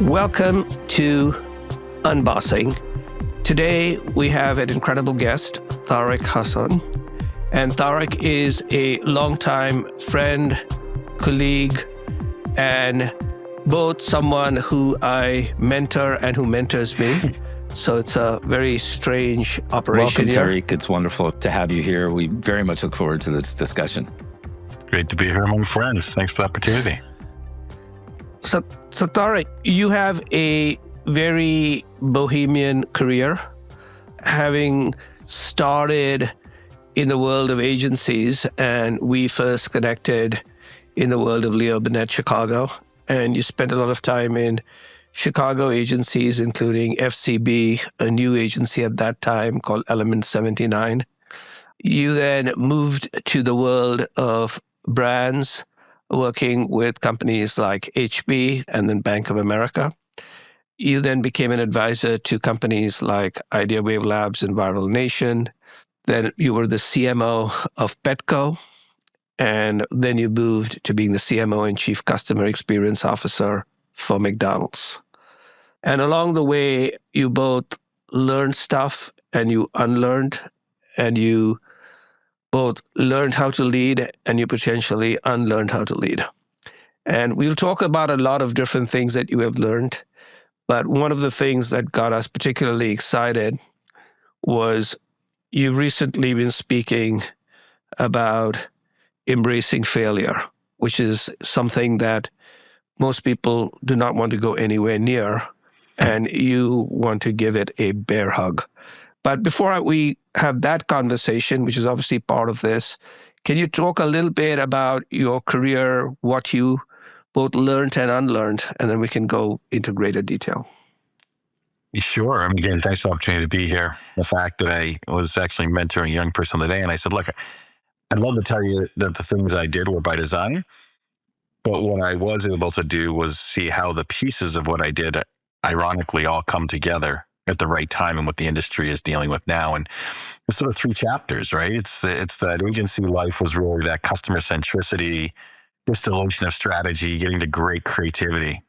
Welcome to Unbossing. Today we have an incredible guest, Tariq Hassan. And Tariq is a longtime friend, colleague, and both someone who I mentor and who mentors me. So it's a very strange operation. Welcome, Tariq. It's wonderful to have you here. We very much look forward to this discussion. Great to be here among friends. Thanks for the opportunity. So Tariq, you have a very bohemian career, having started in the world of agencies, and we first connected in the world of Leo Burnett, Chicago, and you spent a lot of time in Chicago agencies, including FCB, a new agency at that time called Element 79. You then moved to the world of brands, working with companies like HP and then Bank of America. You then became an advisor to companies like IdeaWave Labs and Viral Nation. Then you were the CMO of Petco. And then you moved to being the CMO and Chief Customer Experience Officer for McDonald's. And along the way, you both learned stuff and you unlearned, and you both learned how to lead and you potentially unlearned how to lead. And we'll talk about a lot of different things that you have learned. But one of the things that got us particularly excited was you've recently been speaking about embracing failure, which is something that most people do not want to go anywhere near, and you want to give it a bear hug. But before we have that conversation, which is obviously part of this, can you talk a little bit about your career, what you both learned and unlearned, and then we can go into greater detail? Sure. Again, thanks for the opportunity to be here. The fact that I was actually mentoring a young person of the day, and I said, look, I'd love to tell you that the things I did were by design, but what I was able to do was see how the pieces of what I did, ironically, all come together at the right time and what the industry is dealing with now. And it's sort of three chapters, right? It's that agency life was really that customer centricity, distillation of strategy, getting to great creativity,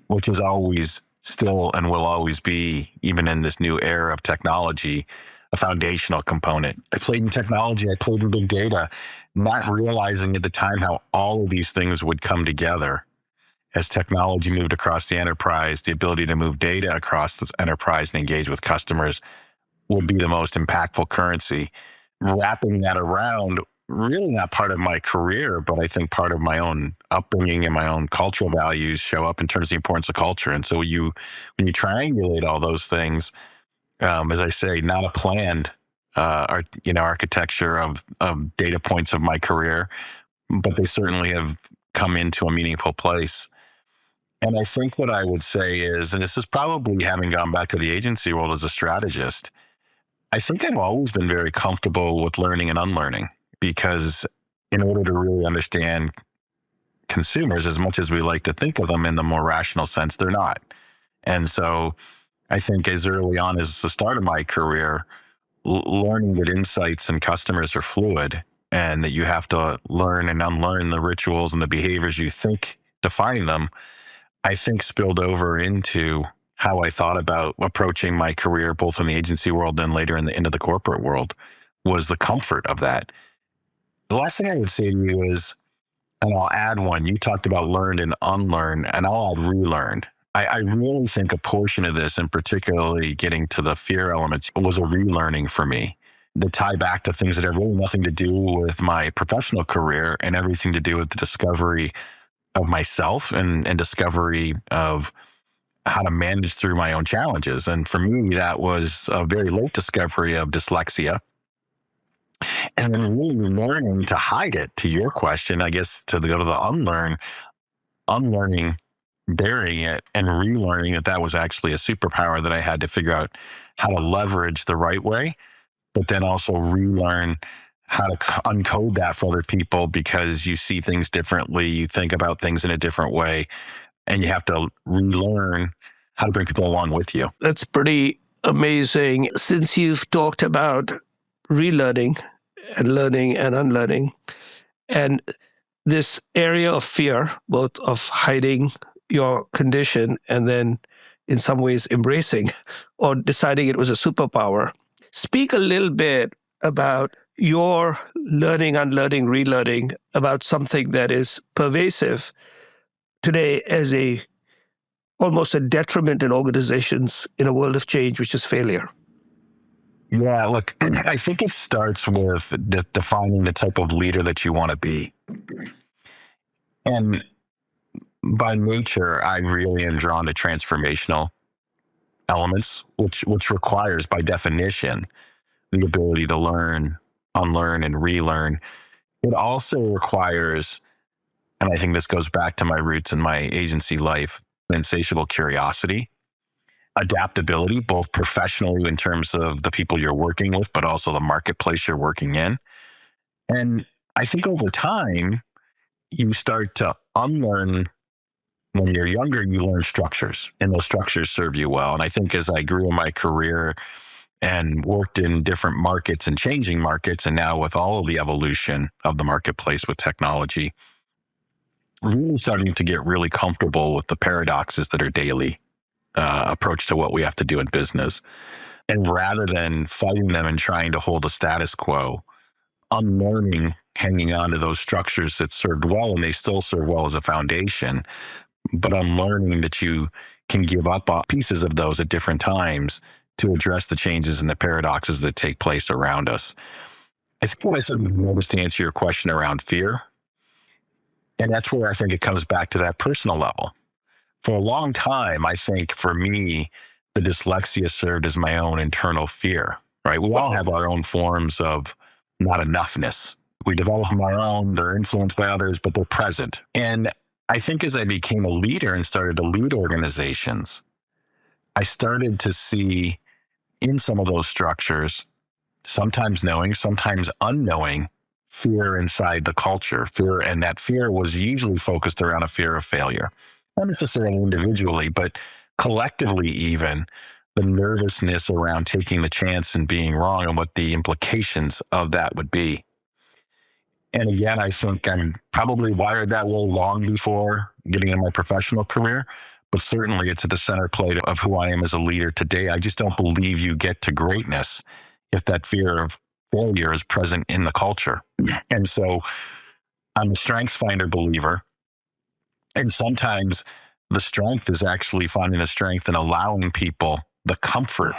which is always still and will always be, even in this new era of technology, a foundational component. I played in technology, I played in big data, not realizing at the time how all of these things would come together as technology moved across the enterprise. The ability to move data across this enterprise and engage with customers would be the most impactful currency. Wrapping that around, really not part of my career, but I think part of my own upbringing and my own cultural values show up in terms of the importance of culture. And so when you triangulate all those things, as I say, not a planned architecture of data points of my career, but they certainly have come into a meaningful place. And I think what I would say is, and this is probably having gone back to the agency world as a strategist, I think I've always been very comfortable with learning and unlearning, because in order to really understand consumers, as much as we like to think of them in the more rational sense, they're not. And so I think as early on as the start of my career, learning that insights and customers are fluid and that you have to learn and unlearn the rituals and the behaviors you think define them, I think spilled over into how I thought about approaching my career, both in the agency world and later into the corporate world, was the comfort of that. The last thing I would say to you is, and I'll add one, you talked about learned and unlearned, and I'll add relearned. I really think a portion of this, and particularly getting to the fear elements, was a relearning for me. The tie back to things that have really nothing to do with my professional career and everything to do with the discovery of myself and discovery of how to manage through my own challenges. And for me, that was a very late discovery of dyslexia. And then really learning to hide it, to your question, I guess, to go to the unlearning, burying it, and relearning that was actually a superpower that I had to figure out how to leverage the right way, but then also relearn how to uncode that for other people, because you see things differently, you think about things in a different way, and you have to relearn how to bring people along with you. That's pretty amazing. Since you've talked about relearning and learning and unlearning, and this area of fear, both of hiding your condition and then in some ways embracing or deciding it was a superpower. Speak a little bit about your learning, unlearning, relearning about something that is pervasive today as almost a detriment in organizations in a world of change, which is failure. Yeah, look, I think it starts with defining the type of leader that you want to be. And by nature, I really am drawn to transformational elements, which requires, by definition, the ability to learn, unlearn, and relearn. It also requires, and I think this goes back to my roots in my agency life, insatiable curiosity, adaptability, both professionally in terms of the people you're working with, but also the marketplace you're working in. And I think over time, you start to unlearn. When you're younger, you learn structures, and those structures serve you well. And I think as I grew in my career and worked in different markets and changing markets, and now with all of the evolution of the marketplace with technology, really starting to get really comfortable with the paradoxes that are daily approach to what we have to do in business. And rather than fighting them and trying to hold a status quo, unlearning, hanging on to those structures that served well, and they still serve well as a foundation, but unlearning that you can give up pieces of those at different times to address the changes and the paradoxes that take place around us. I think what I sort of noticed to answer your question around fear, and that's where I think it comes back to that personal level. For a long time, I think for me, the dyslexia served as my own internal fear, right? We all have our own forms of not enoughness. We develop them our own, they're influenced by others, but they're present. And I think as I became a leader and started to lead organizations, I started to see in some of those structures, sometimes knowing, sometimes unknowing, fear inside the culture. Fear, and that fear was usually focused around a fear of failure. Not necessarily individually, but collectively even, the nervousness around taking the chance and being wrong and what the implications of that would be. And again, I think I'm probably wired that way long before getting in my professional career, but certainly it's at the center plate of who I am as a leader today. I just don't believe you get to greatness if that fear of failure is present in the culture. And so I'm a strengths finder believer. And sometimes the strength is actually finding the strength and allowing people the comfort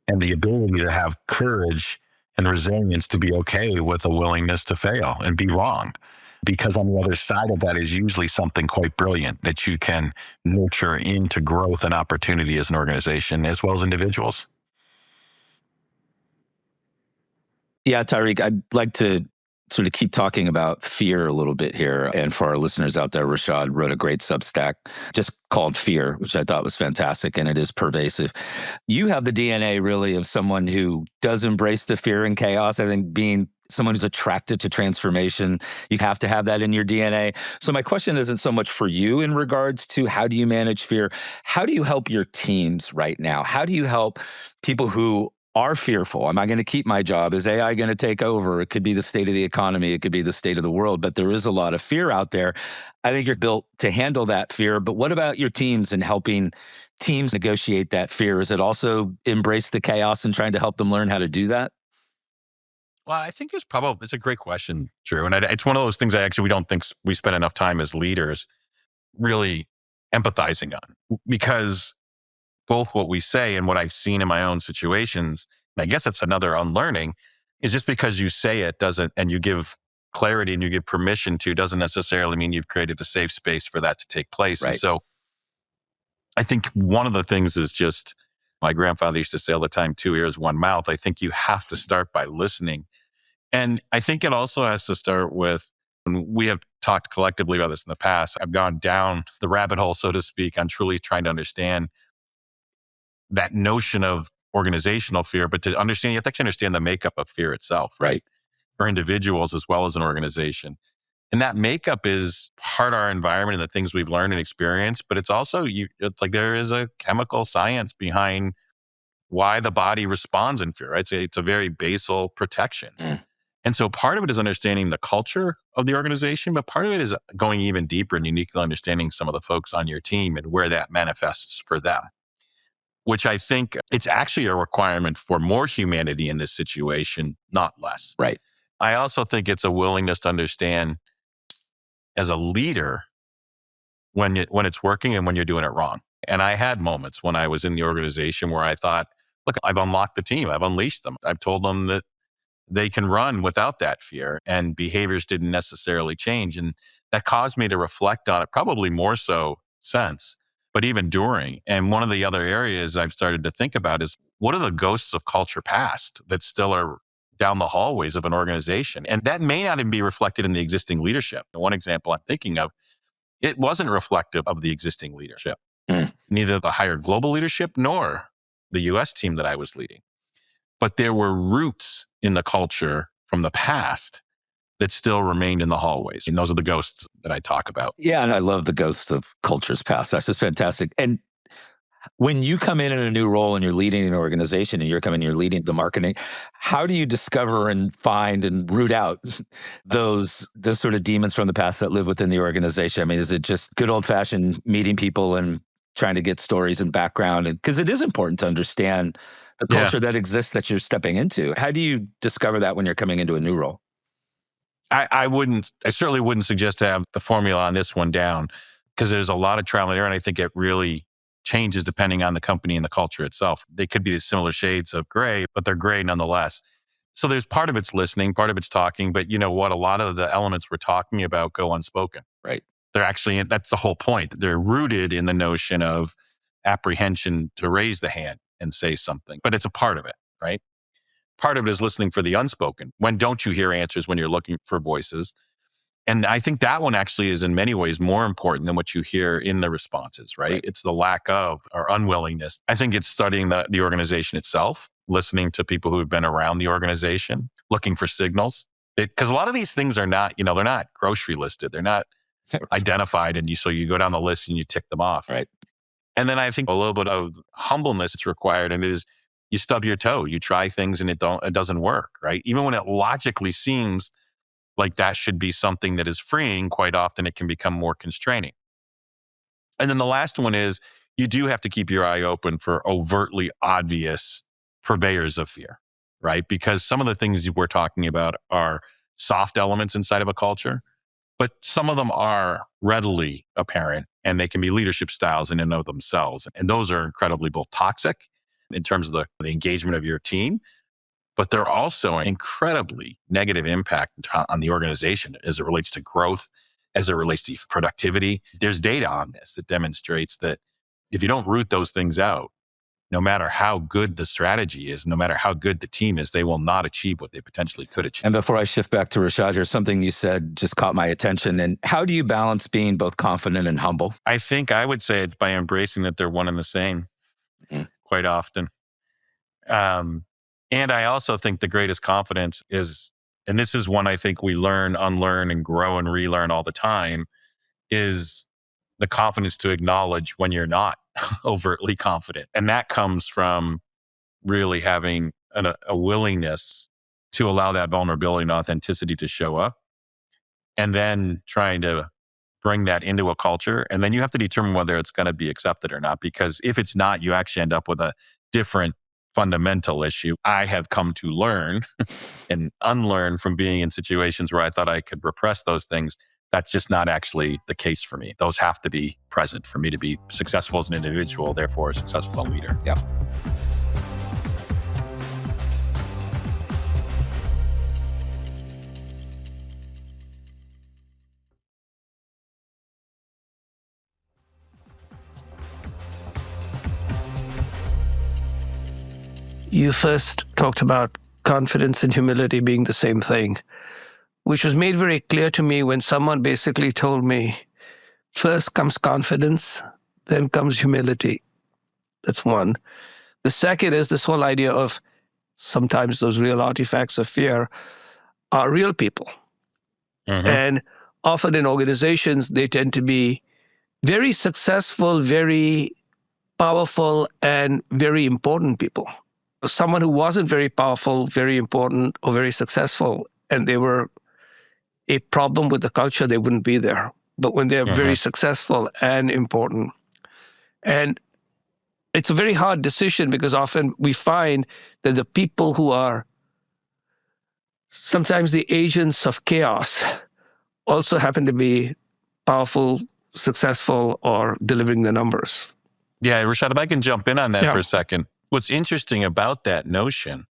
and the ability to have courage and resilience to be okay with a willingness to fail and be wrong. Because on the other side of that is usually something quite brilliant that you can nurture into growth and opportunity as an organization, as well as individuals. Yeah, Tariq, I'd like to sort of keep talking about fear a little bit here. And for our listeners out there, Rashad wrote a great Substack just called Fear, which I thought was fantastic, and it is pervasive. You have the DNA really of someone who does embrace the fear and chaos. I think being someone who's attracted to transformation, you have to have that in your DNA. So my question isn't so much for you in regards to how do you manage fear? How do you help your teams right now? How do you help people who are fearful? Am I going to keep my job? Is AI going to take over? It could be the state of the economy. It could be the state of the world, but there is a lot of fear out there. I think you're built to handle that fear, but what about your teams and helping teams negotiate that fear? Is it also embrace the chaos and trying to help them learn how to do that? Well, I think it's a great question, Drew. And it's one of those things we don't think we spend enough time as leaders really empathizing on, because both what we say and what I've seen in my own situations, and I guess it's another unlearning, is just because you say it doesn't, and you give clarity and you give permission to, doesn't necessarily mean you've created a safe space for that to take place. Right. And so I think one of the things is just, my grandfather used to say all the time, 2 ears, 1 mouth. I think you have to start by listening. And I think it also has to start with, and we have talked collectively about this in the past, I've gone down the rabbit hole, so to speak, on truly trying to understand that notion of organizational fear, but to understand, you have to actually understand the makeup of fear itself, right? For individuals as well as an organization. And that makeup is part of our environment and the things we've learned and experienced, but it's also, it's like there is a chemical science behind why the body responds in fear, right? It's a very basal protection. And so part of it is understanding the culture of the organization, but part of it is going even deeper and uniquely understanding some of the folks on your team and where that manifests for them, which I think it's actually a requirement for more humanity in this situation, not less. Right. I also think it's a willingness to understand as a leader when it's working and when you're doing it wrong. And I had moments when I was in the organization where I thought, look, I've unlocked the team. I've unleashed them. I've told them that they can run without that fear, and behaviors didn't necessarily change. And that caused me to reflect on it, probably more so since, but even during. And one of the other areas I've started to think about is what are the ghosts of culture past that still are down the hallways of an organization? And that may not even be reflected in the existing leadership. One example I'm thinking of, it wasn't reflective of the existing leadership, neither the higher global leadership nor the US team that I was leading. But there were roots in the culture from the past that still remained in the hallways. And those are the ghosts that I talk about. Yeah, and I love the ghosts of cultures past. That's just fantastic. And when you come in a new role and you're leading an organization and you're leading the marketing, how do you discover and find and root out those sort of demons from the past that live within the organization? I mean, is it just good old fashioned meeting people and trying to get stories and background? And because it is important to understand the culture that exists that you're stepping into. How do you discover that when you're coming into a new role? I certainly wouldn't suggest to have the formula on this one down, because there's a lot of trial and error. And I think it really changes depending on the company and the culture itself. They could be similar shades of gray, but they're gray nonetheless. So there's part of it's listening, part of it's talking, but you know what? A lot of the elements we're talking about go unspoken. Right. They're actually, that's the whole point. They're rooted in the notion of apprehension to raise the hand and say something, but it's a part of it, right? Part of it is listening for the unspoken. When don't you hear answers when you're looking for voices? And I think that one actually is in many ways more important than what you hear in the responses, right? It's the lack of or unwillingness. I think it's studying the organization itself, listening to people who have been around the organization, looking for signals. Because a lot of these things are not, they're not grocery listed. They're not identified. And so you go down the list and you tick them off. Right. And then I think a little bit of humbleness is required. And it is, you stub your toe, you try things and it doesn't work, right? Even when it logically seems like that should be something that is freeing, quite often it can become more constraining. And then the last one is you do have to keep your eye open for overtly obvious purveyors of fear, right? Because some of the things we're talking about are soft elements inside of a culture, but some of them are readily apparent and they can be leadership styles in and of themselves. And those are incredibly both toxic in terms of the engagement of your team, but they're also an incredibly negative impact on the organization as it relates to growth, as it relates to productivity. There's data on this that demonstrates that if you don't root those things out, no matter how good the strategy is, no matter how good the team is, they will not achieve what they potentially could achieve. And before I shift back to Rashad, here's something you said just caught my attention. And how do you balance being both confident and humble? I think I would say it's by embracing that they're one and the same quite often. And I also think the greatest confidence is, and this is one I think we learn, unlearn, and grow and relearn all the time, is the confidence to acknowledge when you're not overtly confident. And that comes from really having a willingness to allow that vulnerability and authenticity to show up, and then trying to bring that into a culture. And then you have to determine whether it's going to be accepted or not, because if it's not, you actually end up with a different fundamental issue. I have come to learn and unlearn from being in situations where I thought I could repress those things. That's just not actually the case for me. Those have to be present for me to be successful as an individual, therefore a successful leader. Yep. You first talked about confidence and humility being the same thing, which was made very clear to me when someone basically told me, first comes confidence, then comes humility. That's one. The second is this whole idea of sometimes those real artifacts of fear are real people. Mm-hmm. And often in organizations, they tend to be very successful, very powerful, and very important people. Someone who wasn't very powerful, very important, or very successful and they were a problem with the culture, they wouldn't be there. But when they're very successful and important, and it's a very hard decision because often we find that the people who are sometimes the agents of chaos also happen to be powerful, successful, or delivering the numbers. Yeah, Rashad, if I can jump in on that for a second. What's interesting about that notion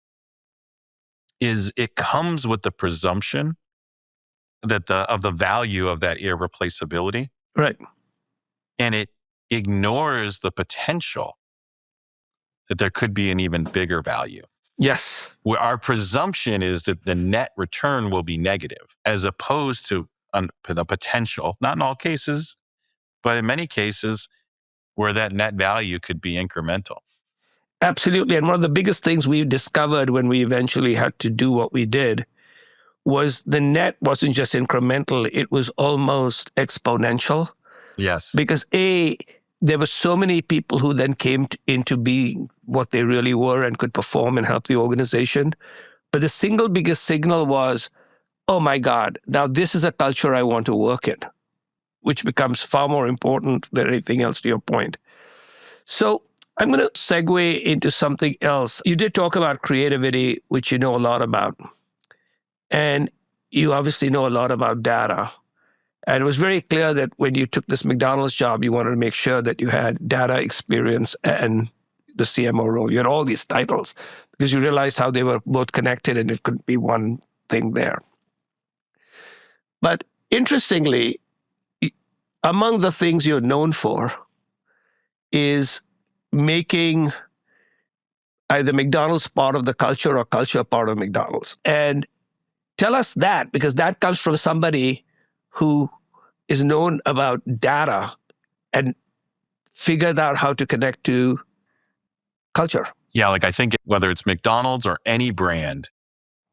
is it comes with the presumption that of the value of that irreplaceability. Right. And it ignores the potential that there could be an even bigger value. Yes. Where our presumption is that the net return will be negative, as opposed to the potential, not in all cases, but in many cases where that net value could be incremental. Absolutely. And one of the biggest things we discovered when we eventually had to do what we did was the net wasn't just incremental, it was almost exponential. Yes. Because there were so many people who then came into being what they really were and could perform and help the organization. But the single biggest signal was, oh my God, now this is a culture I want to work in, which becomes far more important than anything else, to your point. So I'm going to segue into something else. You did talk about creativity, which you know a lot about. And you obviously know a lot about data. And it was very clear that when you took this McDonald's job, you wanted to make sure that you had data experience and the CMO role. You had all these titles because you realized how they were both connected and it couldn't be one thing there. But interestingly, among the things you're known for is making either McDonald's part of the culture or culture part of McDonald's. And tell us that, because that comes from somebody who is known about data and figured out how to connect to culture. Yeah, like I think whether it's McDonald's or any brand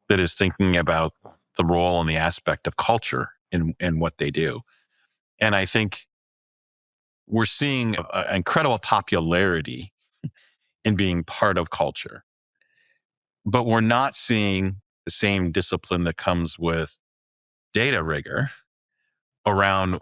that is thinking about the role and the aspect of culture in what they do. And I think we're seeing an incredible popularity in being part of culture, but we're not seeing the same discipline that comes with data rigor around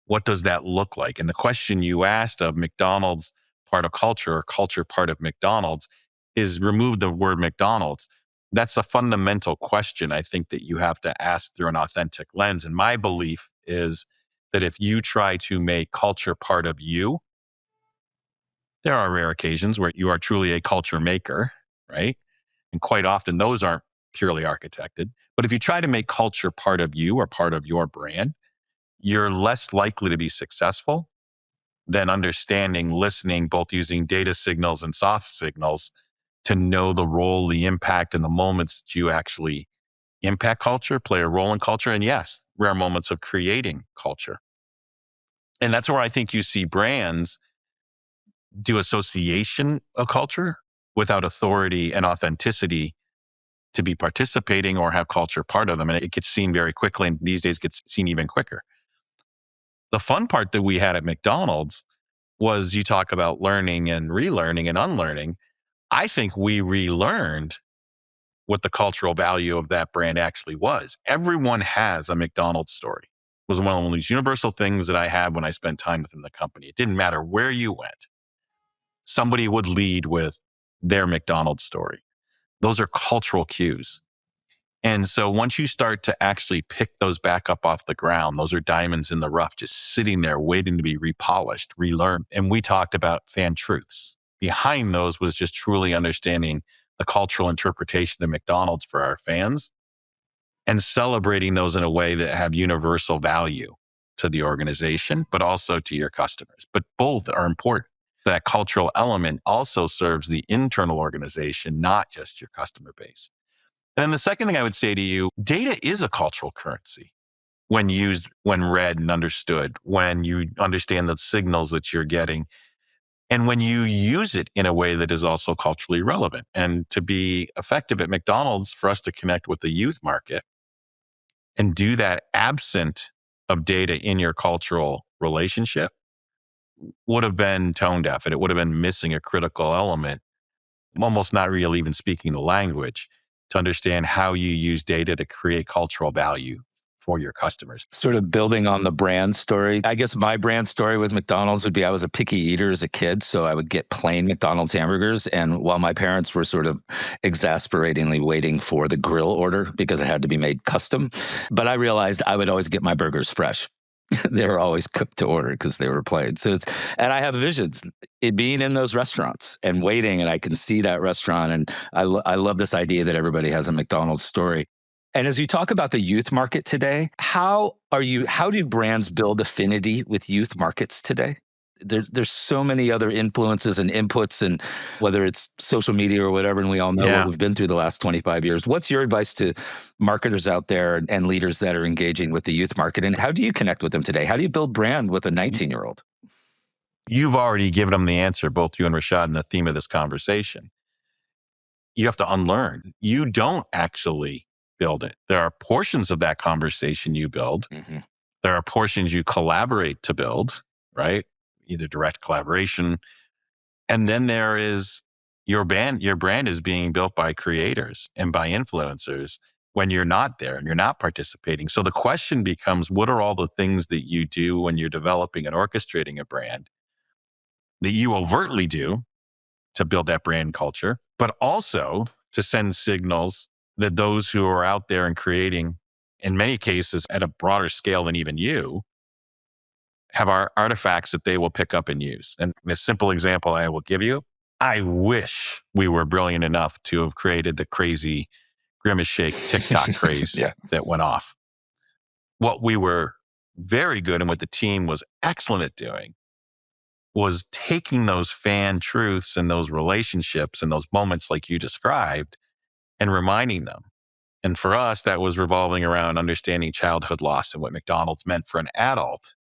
what does that look like? And the question you asked of McDonald's part of culture or culture part of McDonald's is remove the word McDonald's. That's a fundamental question I think that you have to ask through an authentic lens. And my belief is that if you try to make culture part of you, there are rare occasions where you are truly a culture maker, right? And quite often those aren't purely architected. But if you try to make culture part of you or part of your brand, you're less likely to be successful than understanding, listening, both using data signals and soft signals to know the role, the impact, and the moments that you actually impact culture, play a role in culture, and yes, rare moments of creating culture. And that's where I think you see brands do association of culture without authority and authenticity to be participating or have culture part of them. And it gets seen very quickly, and these days gets seen even quicker. The fun part that we had at McDonald's was you talk about learning and relearning and unlearning. I think we relearned what the cultural value of that brand actually was. Everyone has a McDonald's story. It was one of these universal things that I had when I spent time within the company. It didn't matter where you went. Somebody would lead with their McDonald's story. Those are cultural cues. And so once you start to actually pick those back up off the ground, those are diamonds in the rough, just sitting there waiting to be repolished, relearned. And we talked about fan truths. Behind those was just truly understanding the cultural interpretation of McDonald's for our fans and celebrating those in a way that have universal value to the organization, but also to your customers. But both are important. That cultural element also serves the internal organization, not just your customer base. And then the second thing I would say to you, data is a cultural currency when used, when read and understood, when you understand the signals that you're getting, and when you use it in a way that is also culturally relevant. And to be effective at McDonald's, for us to connect with the youth market and do that absent of data in your cultural relationship would have been tone deaf, and it would have been missing a critical element, almost not really even speaking the language. to understand how you use data to create cultural value for your customers. Sort of building on the brand story. I guess my brand story with McDonald's would be I was a picky eater as a kid, so I would get plain McDonald's hamburgers. And while my parents were sort of exasperatingly waiting for the grill order because it had to be made custom, but I realized I would always get my burgers fresh. They were always cooked to order because they were plain. And I have visions, it being in those restaurants and waiting, and I can see that restaurant. And I love this idea that everybody has a McDonald's story. And as you talk about the youth market today, how do brands build affinity with youth markets today? There's so many other influences and inputs, and whether it's social media or whatever, and we all know what we've been through the last 25 years. What's your advice to marketers out there and leaders that are engaging with the youth market? And how do you connect with them today? How do you build brand with a 19-year-old? You've already given them the answer, both you and Rashad, in the theme of this conversation. You have to unlearn. You don't actually build it. There are portions of that conversation you build. Mm-hmm. There are portions you collaborate to build, right? Either direct collaboration. And then there is your brand. Your brand is being built by creators and by influencers when you're not there and you're not participating. So the question becomes, what are all the things that you do when you're developing and orchestrating a brand that you overtly do to build that brand culture, but also to send signals that those who are out there and creating, in many cases at a broader scale than even you, have our artifacts that they will pick up and use. And a simple example I will give you, I wish we were brilliant enough to have created the crazy Grimace Shake TikTok craze that went off. What we were very good and what the team was excellent at doing was taking those fan truths and those relationships and those moments like you described and reminding them. And for us, that was revolving around understanding childhood loss and what McDonald's meant for an adult.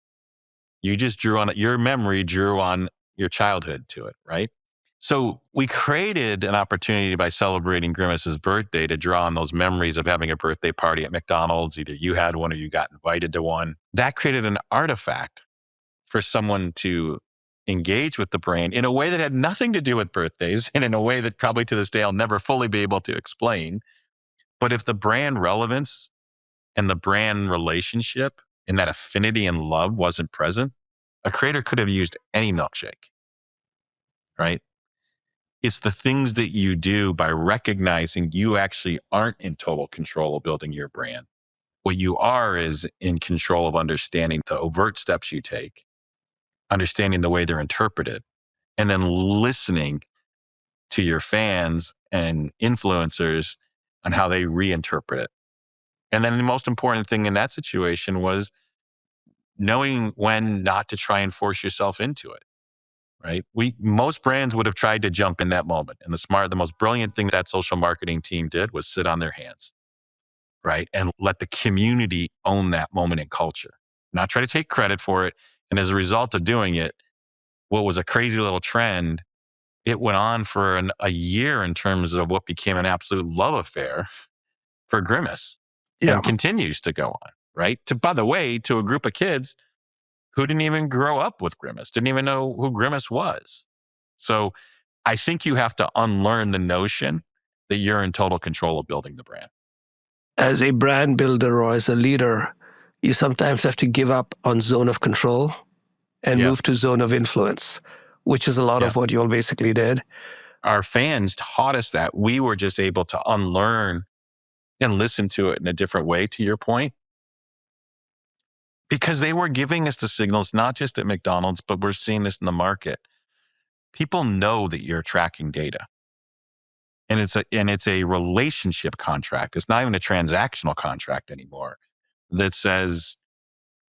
You just your memory drew on your childhood to it, right? So we created an opportunity by celebrating Grimace's birthday to draw on those memories of having a birthday party at McDonald's. Either you had one or you got invited to one. That created an artifact for someone to engage with the brand in a way that had nothing to do with birthdays and in a way that probably to this day I'll never fully be able to explain. But if the brand relevance and the brand relationship and that affinity and love wasn't present, a creator could have used any milkshake, right? It's the things that you do by recognizing you actually aren't in total control of building your brand. What you are is in control of understanding the overt steps you take, understanding the way they're interpreted, and then listening to your fans and influencers on how they reinterpret it. And then the most important thing in that situation was knowing when not to try and force yourself into it, right? Most brands would have tried to jump in that moment. And the most brilliant thing that social marketing team did was sit on their hands, right? And let the community own that moment in culture, not try to take credit for it. And as a result of doing it, what was a crazy little trend, it went on for a year in terms of what became an absolute love affair for Grimace and continues to go on, right? By the way, to a group of kids who didn't even grow up with Grimace, didn't even know who Grimace was. So I think you have to unlearn the notion that you're in total control of building the brand. As a brand builder or as a leader, you sometimes have to give up on zone of control and move to zone of influence, which is a lot of what you all basically did. Our fans taught us that. We were just able to unlearn and listen to it in a different way, to your point, because they were giving us the signals, not just at McDonald's, but we're seeing this in the market. People know that you're tracking data. And it's a relationship contract. It's not even a transactional contract anymore that says,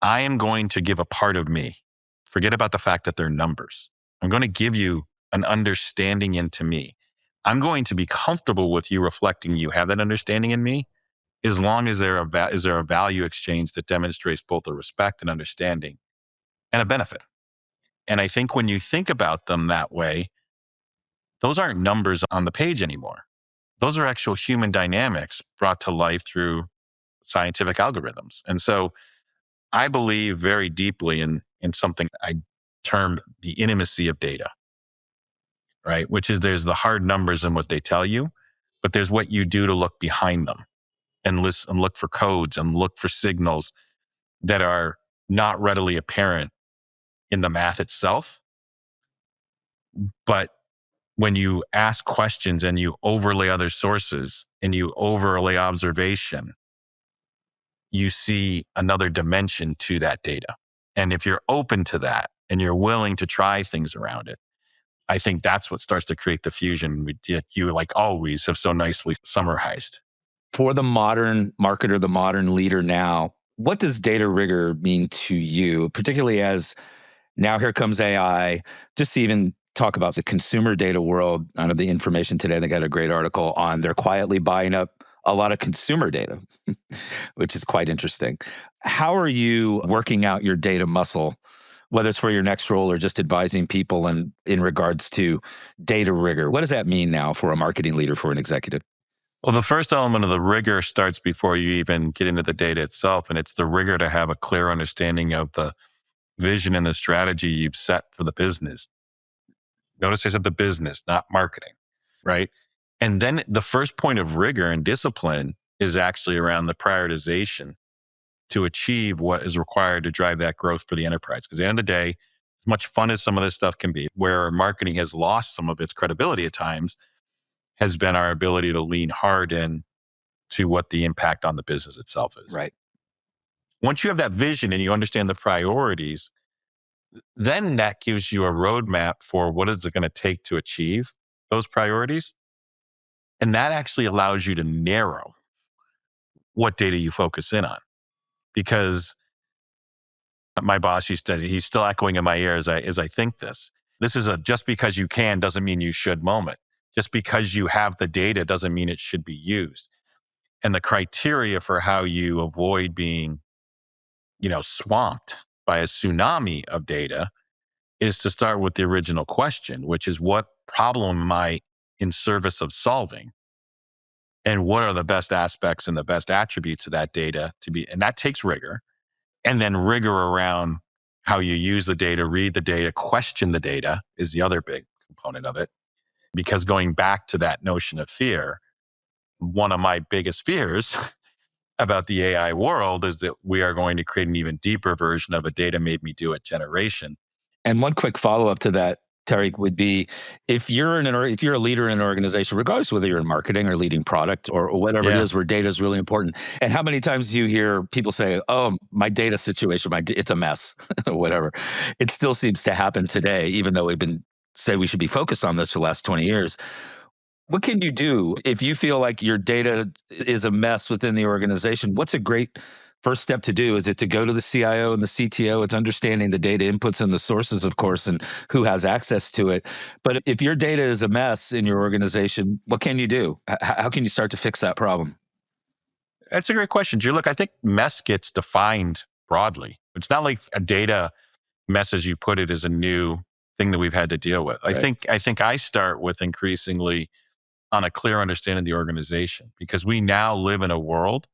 I am going to give a part of me. Forget about the fact that they're numbers. I'm going to give you an understanding into me. I'm going to be comfortable with you reflecting you have that understanding in me, as long as there is a value exchange that demonstrates both a respect and understanding and a benefit. And I think when you think about them that way, those aren't numbers on the page anymore. Those are actual human dynamics brought to life through scientific algorithms. And so I believe very deeply in something I termed the intimacy of data, right? Which is there's the hard numbers and what they tell you, but there's what you do to look behind them and listen and look for codes and look for signals that are not readily apparent in the math itself. But when you ask questions and you overlay other sources and you overlay observation, you see another dimension to that data. And if you're open to that and you're willing to try things around it, I think that's what starts to create the fusion that you, like always, have so nicely summarized. For the modern marketer, the modern leader now, what does data rigor mean to you, particularly as now here comes AI? Just to even talk about the consumer data world, out of the Information Today, they got a great article on they're quietly buying up a lot of consumer data, which is quite interesting. How are you working out your data muscle, whether it's for your next role or just advising people and in regards to data rigor? What does that mean now for a marketing leader, for an executive? Well, the first element of the rigor starts before you even get into the data itself, and it's the rigor to have a clear understanding of the vision and the strategy you've set for the business. Notice I said the business, not marketing, right? And then the first point of rigor and discipline is actually around the prioritization to achieve what is required to drive that growth for the enterprise. Because at the end of the day, as much fun as some of this stuff can be, where marketing has lost some of its credibility at times, has been our ability to lean hard in to what the impact on the business itself is. Right. Once you have that vision and you understand the priorities, then that gives you a roadmap for what is it going to take to achieve those priorities. And that actually allows you to narrow what data you focus in on. Because my boss used to, he's still echoing in my ear as I think this. This is a just because you can doesn't mean you should moment. Just because you have the data doesn't mean it should be used. And the criteria for how you avoid being, swamped by a tsunami of data is to start with the original question, which is what problem am I in service of solving? And what are the best aspects and the best attributes of that data to be? And that takes rigor. And then rigor around how you use the data, read the data, question the data is the other big component of it. Because going back to that notion of fear, one of my biggest fears about the AI world is that we are going to create an even deeper version of a data made me do it generation. And one quick follow-up to that, Tariq, would be if you're a leader in an organization, regardless whether you're in marketing or leading product or whatever it is where data is really important. And how many times do you hear people say, oh, my data situation, it's a mess, or whatever. It still seems to happen today, even though we've been say we should be focused on this for the last 20 years. What can you do if you feel like your data is a mess within the organization? What's a great first step to do? Is it to go to the CIO and the CTO? It's understanding the data inputs and the sources, of course, and who has access to it. But if your data is a mess in your organization, what can you do? How can you start to fix that problem? That's a great question, Drew. Look, I think mess gets defined broadly. It's not like a data mess, as you put it, is a new thing that we've had to deal with. Right. I think I start with increasingly on a clear understanding of the organization, because we now live in a world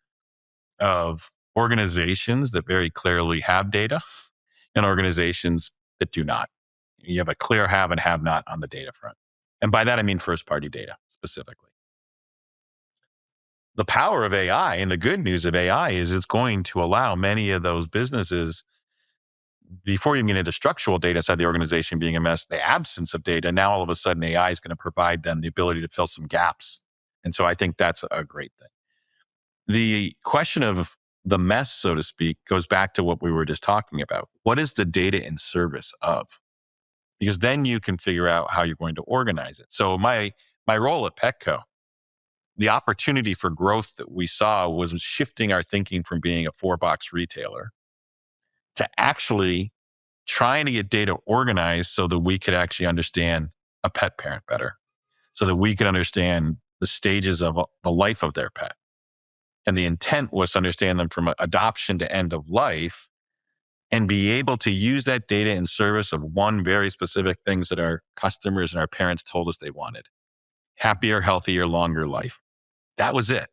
of organizations that very clearly have data and organizations that do not. You have a clear have and have not on the data front. And by that, I mean first-party data specifically. The power of AI and the good news of AI is it's going to allow many of those businesses, before you get into structural data inside the organization being a mess, the absence of data, now all of a sudden AI is going to provide them the ability to fill some gaps. And so I think that's a great thing. The question of the mess, so to speak, goes back to what we were just talking about. What is the data in service of? Because then you can figure out how you're going to organize it. So my role at Petco, the opportunity for growth that we saw was shifting our thinking from being a 4-box retailer to actually trying to get data organized so that we could actually understand a pet parent better, so that we could understand the stages of the life of their pet. And the intent was to understand them from adoption to end of life and be able to use that data in service of one very specific things that our customers and our parents told us they wanted: happier, healthier, longer life. That was it.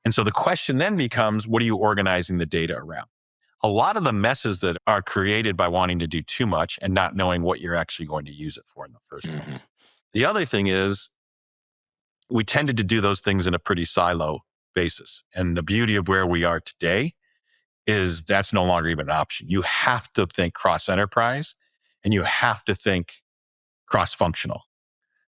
And so the question then becomes, what are you organizing the data around? A lot of the messes that are created by wanting to do too much and not knowing what you're actually going to use it for in the first place. The other thing is we tended to do those things in a pretty silo basis. And the beauty of where we are today is that's no longer even an option. You have to think cross-enterprise and you have to think cross-functional,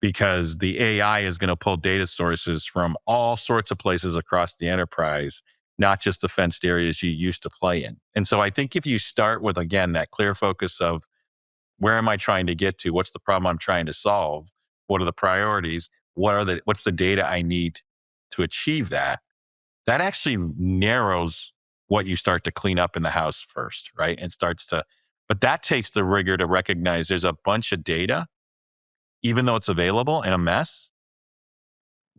because the AI is going to pull data sources from all sorts of places across the enterprise, not just the fenced areas you used to play in. And so I think if you start with, again, that clear focus of where am I trying to get to? What's the problem I'm trying to solve? What are the priorities? What's the data I need to achieve that? That actually narrows what you start to clean up in the house first, right? And but that takes the rigor to recognize there's a bunch of data, even though it's available in a mess.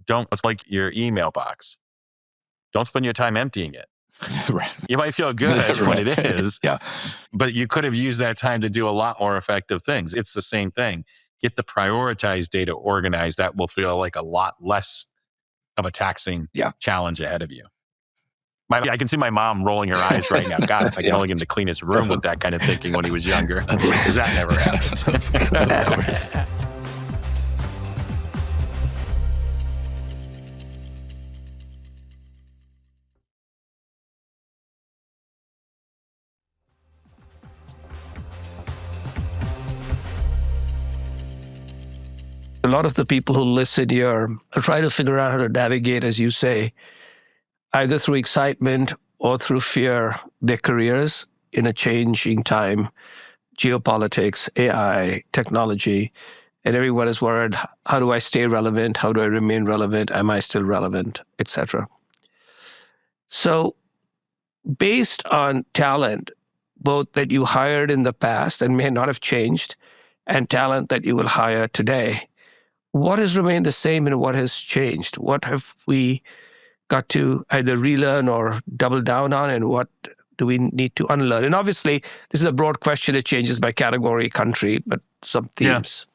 It's like your email box. Don't spend your time emptying it. Right. You might feel good when it is, Yeah. but you could have used that time to do a lot more effective things. It's the same thing. Get the prioritized data organized. That will feel like a lot less of a taxing challenge ahead of you. I can see my mom rolling her eyes right now. God, if I could only get him to clean his room with that kind of thinking when he was younger, because that never happened. A lot of the people who listen here are trying to figure out how to navigate, as you say, either through excitement or through fear, their careers in a changing time, geopolitics, AI, technology, and everyone is worried, how do I stay relevant? How do I remain relevant? Am I still relevant? Etc. So based on talent, both that you hired in the past and may not have changed, and talent that you will hire today, what has remained the same and what has changed? What have we got to either relearn or double down on, and what do we need to unlearn? And obviously, this is a broad question. It changes by category, country, but some themes. Yeah.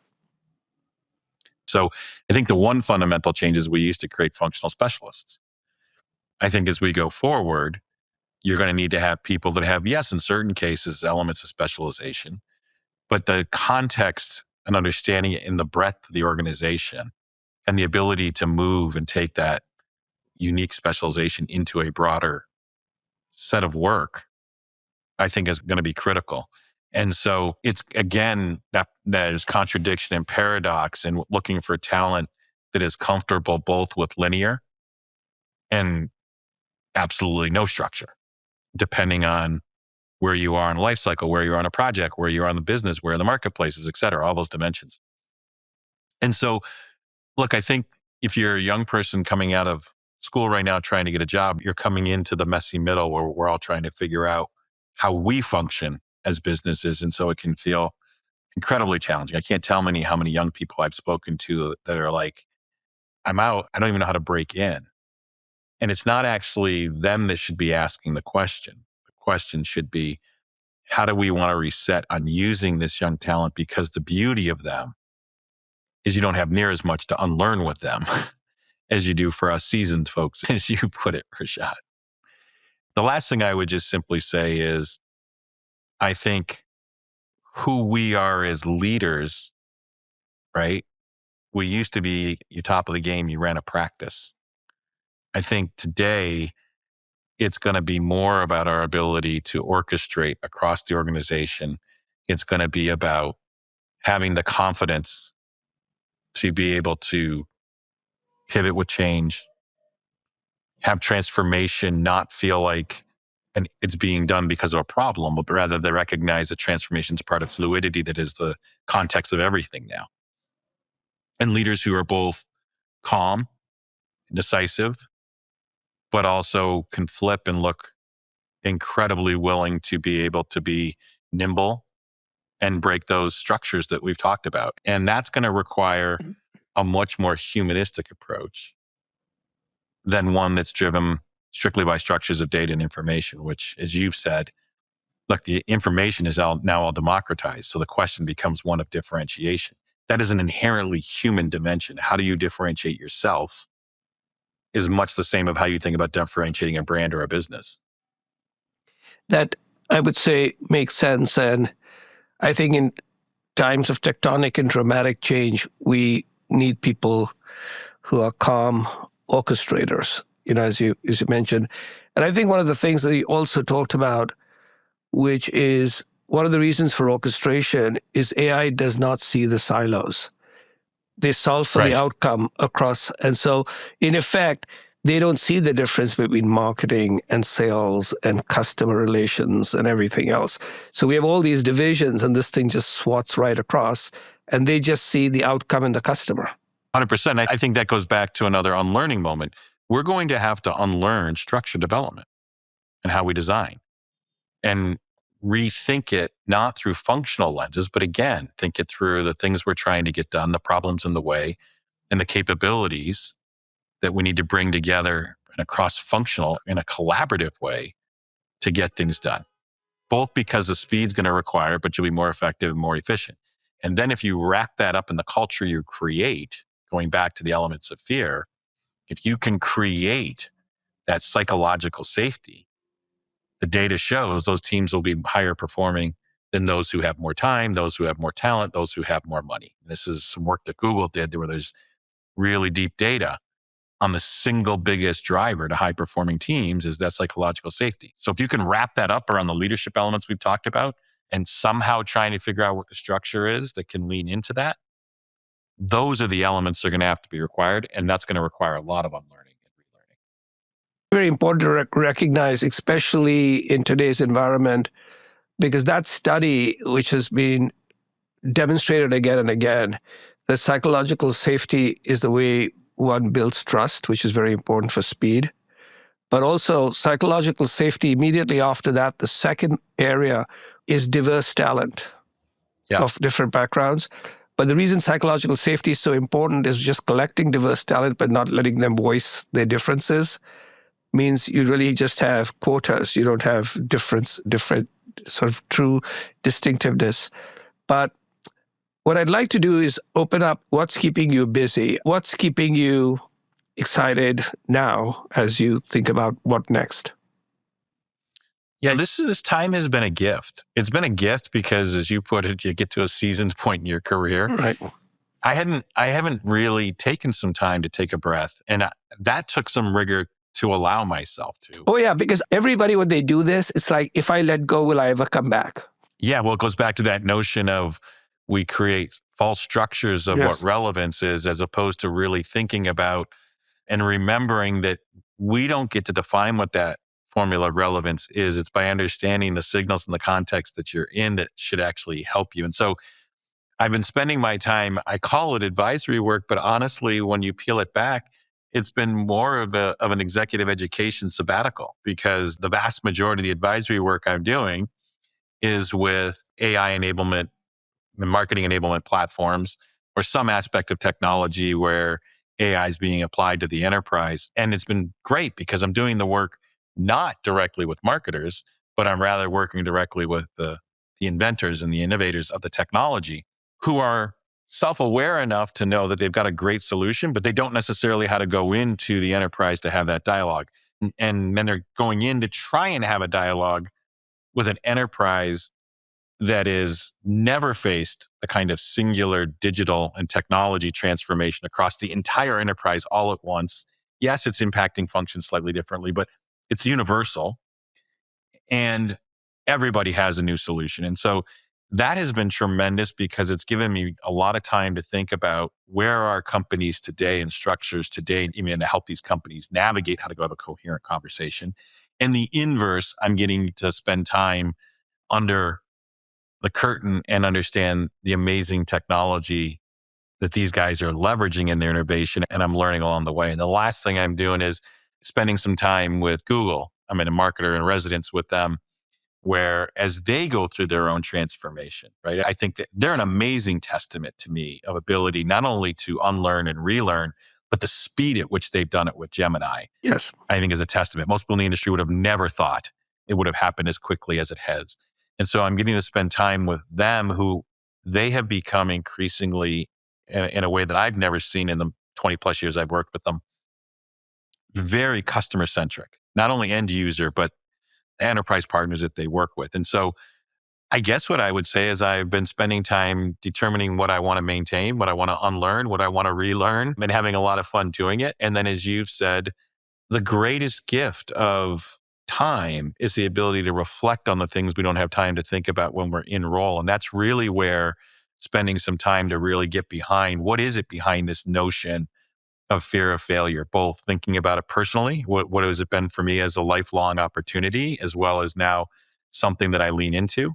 So I think the one fundamental change is we used to create functional specialists. I think as we go forward, you're going to need to have people that have, yes, in certain cases, elements of specialization, but the context and understanding it in the breadth of the organization and the ability to move and take that unique specialization into a broader set of work, I think is going to be critical. And so it's, again, that is contradiction and paradox in looking for talent that is comfortable both with linear and absolutely no structure, depending on where you are in life cycle, where you're on a project, where you're on the business, where the marketplace is, et cetera, all those dimensions. And so, look, I think if you're a young person coming out of school right now trying to get a job, you're coming into the messy middle where we're all trying to figure out how we function as businesses. And so it can feel incredibly challenging. I can't tell how many young people I've spoken to that are like, I'm out. I don't even know how to break in. And it's not actually them that should be asking the question. The question should be, how do we want to reset on using this young talent? Because the beauty of them is you don't have near as much to unlearn with them as you do for us seasoned folks, as you put it, Rashad. The last thing I would just simply say is, I think who we are as leaders, right? We used to be, you top of the game, you ran a practice. I think today it's going to be more about our ability to orchestrate across the organization. It's going to be about having the confidence to be able to pivot with change, have transformation not feel like it's being done because of a problem, but rather they recognize that transformation is part of fluidity that is the context of everything now. And leaders who are both calm, decisive, but also can flip and look incredibly willing to be able to be nimble and break those structures that we've talked about. And that's going to require a much more humanistic approach than one that's driven strictly by structures of data and information, which, as you've said, look, the information is now all democratized. So the question becomes one of differentiation. That is an inherently human dimension. How do you differentiate yourself is much the same of how you think about differentiating a brand or a business. That, I would say, makes sense. And I think in times of tectonic and dramatic change, we need people who are calm orchestrators, as you mentioned. And I think one of the things that you also talked about, which is one of the reasons for orchestration, is AI does not see the silos. They solve for the Right. outcome across. And so, in effect, they don't see the difference between marketing and sales and customer relations and everything else. So we have all these divisions, and this thing just swats right across, and they just see the outcome in the customer. 100%. I think that goes back to another unlearning moment. We're going to have to unlearn structured development and how we design and rethink it, not through functional lenses, but again, think it through the things we're trying to get done, the problems in the way, and the capabilities that we need to bring together in a cross-functional, in a collaborative way to get things done. Both because the speed's going to require, but you'll be more effective and more efficient. And then if you wrap that up in the culture you create, going back to the elements of fear, if you can create that psychological safety, the data shows those teams will be higher performing than those who have more time, those who have more talent, those who have more money. This is some work that Google did where there's really deep data on the single biggest driver to high performing teams is that psychological safety. So if you can wrap that up around the leadership elements we've talked about and somehow trying to figure out what the structure is that can lean into that, those are the elements that are going to have to be required. And that's going to require a lot of unlearning and relearning. Very important to recognize, especially in today's environment, because that study, which has been demonstrated again and again, that psychological safety is the way one builds trust, which is very important for speed. But also psychological safety, immediately after that, the second area is diverse talent of different backgrounds. But the reason psychological safety is so important is just collecting diverse talent, but not letting them voice their differences, means you really just have quotas. You don't have different sort of true distinctiveness. But what I'd like to do is open up what's keeping you busy, what's keeping you excited now as you think about what next. Yeah, this time has been a gift. It's been a gift because, as you put it, you get to a seasoned point in your career. Right. I haven't really taken some time to take a breath, and that took some rigor to allow myself to. Oh yeah, because everybody, when they do this, it's like, if I let go, will I ever come back? Yeah, well, it goes back to that notion of we create false structures of what relevance is, as opposed to really thinking about and remembering that we don't get to define what that formula of relevance is. It's by understanding the signals and the context that you're in that should actually help you. And so I've been spending my time, I call it advisory work, but honestly, when you peel it back, it's been more of an executive education sabbatical, because the vast majority of the advisory work I'm doing is with AI enablement and marketing enablement platforms, or some aspect of technology where AI is being applied to the enterprise. And it's been great because I'm doing the work not directly with marketers, but I'm rather working directly with the inventors and the innovators of the technology, who are self-aware enough to know that they've got a great solution, but they don't necessarily how to go into the enterprise to have that dialogue. And then they're going in to try and have a dialogue with an enterprise that is never faced a kind of singular digital and technology transformation across the entire enterprise all at once. Yes, it's impacting functions slightly differently, but it's universal. And everybody has a new solution. And so that has been tremendous, because it's given me a lot of time to think about where are companies today and structures today, and even to help these companies navigate how to go have a coherent conversation. And the inverse, I'm getting to spend time under the curtain and understand the amazing technology that these guys are leveraging in their innovation, and I'm learning along the way. And the last thing I'm doing is spending some time with Google. I'm in a marketer in residence with them, where as they go through their own transformation, right? I think that they're an amazing testament to me of ability not only to unlearn and relearn, but the speed at which they've done it with Gemini. Yes. I think is a testament. Most people in the industry would have never thought it would have happened as quickly as it has. And so I'm getting to spend time with them, who they have become increasingly, in a way that I've never seen in the 20 plus years I've worked with them, very customer centric, not only end user, but enterprise partners that they work with. And so I guess what I would say is I've been spending time determining what I want to maintain, what I want to unlearn, what I want to relearn, and having a lot of fun doing it. And then, as you've said, the greatest gift of time is the ability to reflect on the things we don't have time to think about when we're in role. And that's really where spending some time to really get behind what is it behind this notion of fear of failure, both thinking about it personally, what has it been for me as a lifelong opportunity, as well as now something that I lean into,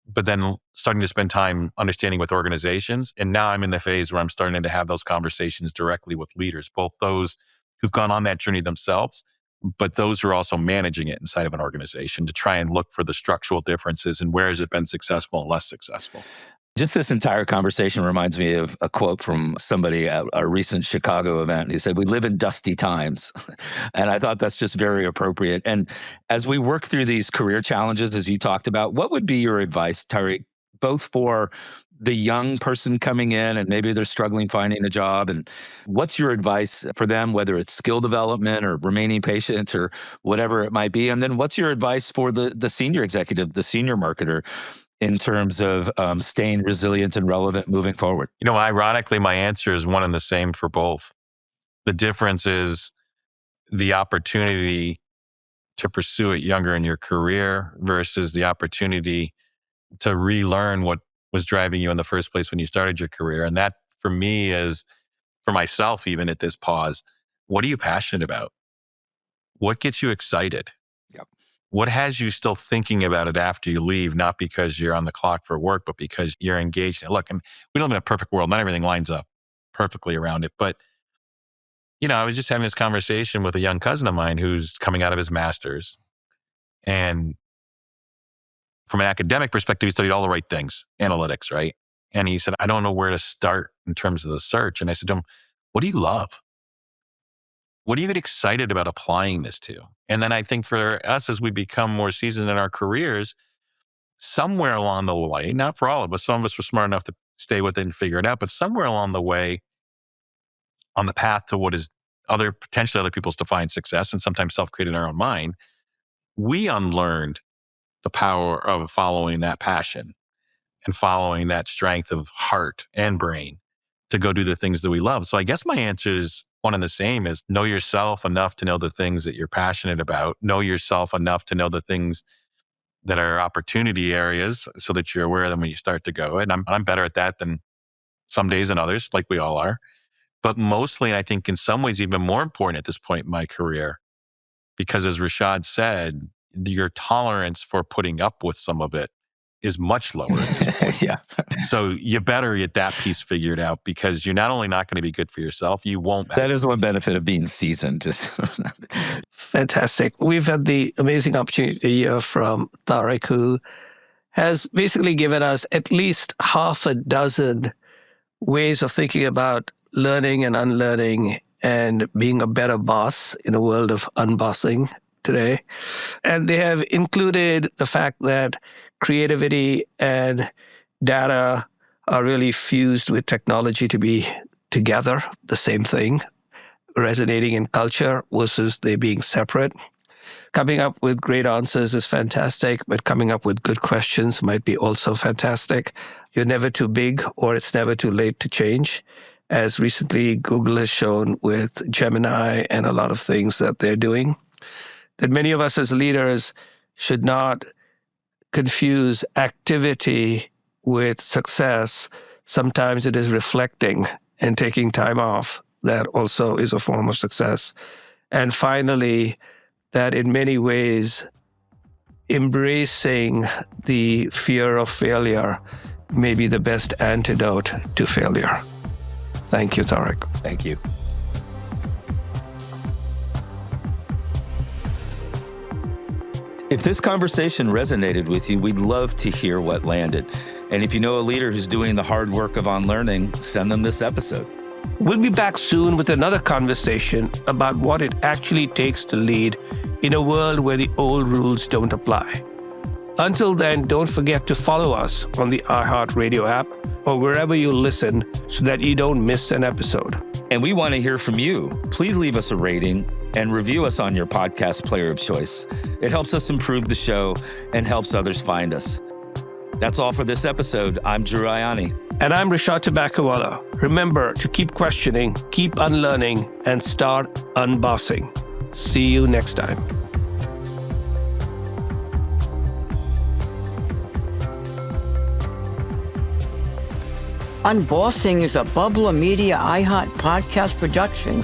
but then starting to spend time understanding with organizations. And now I'm in the phase where I'm starting to have those conversations directly with leaders, both those who've gone on that journey themselves, but those who are also managing it inside of an organization to try and look for the structural differences and where has it been successful and less successful. Just this entire conversation reminds me of a quote from somebody at a recent Chicago event. He said, "We live in dusty times." And I thought that's just very appropriate. And as we work through these career challenges, as you talked about, what would be your advice, Tariq, both for the young person coming in and maybe they're struggling finding a job? And what's your advice for them, whether it's skill development or remaining patient or whatever it might be? And then what's your advice for the senior executive, the senior marketer, in terms of staying resilient and relevant moving forward? Ironically, my answer is one and the same for both. The difference is the opportunity to pursue it younger in your career versus the opportunity to relearn what was driving you in the first place when you started your career. And that, for me, is, for myself, even at this pause, what are you passionate about? What gets you excited? Yep. What has you still thinking about it after you leave, not because you're on the clock for work, but because you're engaged in it? Look, and we live in a perfect world. Not everything lines up perfectly around it. But, I was just having this conversation with a young cousin of mine who's coming out of his master's. And from an academic perspective, he studied all the right things, analytics, right? And he said, I don't know where to start in terms of the search. And I said to him, what do you love? What do you get excited about applying this to? And then I think for us, as we become more seasoned in our careers, somewhere along the way, not for all of us, some of us were smart enough to stay with it and figure it out, but somewhere along the way, on the path to what is potentially other people's defined success and sometimes self-created in our own mind, we unlearned the power of following that passion and following that strength of heart and brain to go do the things that we love. So I guess my answer is one and the same: is know yourself enough to know the things that you're passionate about. Know yourself enough to know the things that are opportunity areas so that you're aware of them when you start to go. And I'm better at that than some days than others, like we all are. But mostly, I think in some ways, even more important at this point in my career, because as Rashad said, your tolerance for putting up with some of it is much lower at this point. Yeah. So you better get that piece figured out, because you're not only not going to be good for yourself, you won't. That is one benefit of being seasoned. Fantastic. We've had the amazing opportunity to hear from Tariq, who has basically given us at least half a dozen ways of thinking about learning and unlearning and being a better boss in a world of unbossing today. And they have included the fact that creativity and data are really fused with technology to be together, the same thing, resonating in culture versus they being separate. Coming up with great answers is fantastic, but coming up with good questions might be also fantastic. You're never too big, or it's never too late to change, as recently Google has shown with Gemini and a lot of things that they're doing. That many of us as leaders should not confuse activity with success. Sometimes it is reflecting and taking time off. That also is a form of success. And finally, that in many ways, embracing the fear of failure may be the best antidote to failure. Thank you, Tariq. Thank you. If this conversation resonated with you, we'd love to hear what landed. And if you know a leader who's doing the hard work of unlearning, send them this episode. We'll be back soon with another conversation about what it actually takes to lead in a world where the old rules don't apply. Until then, don't forget to follow us on the iHeartRadio app or wherever you listen so that you don't miss an episode. And we want to hear from you. Please leave us a rating and review us on your podcast player of choice. It helps us improve the show and helps others find us. That's all for this episode. I'm Drew Ayani. And I'm Rishad Tabakawala. Remember to keep questioning, keep unlearning, and start unbossing. See you next time. Unbossing is a Bubbler Media iHeart podcast production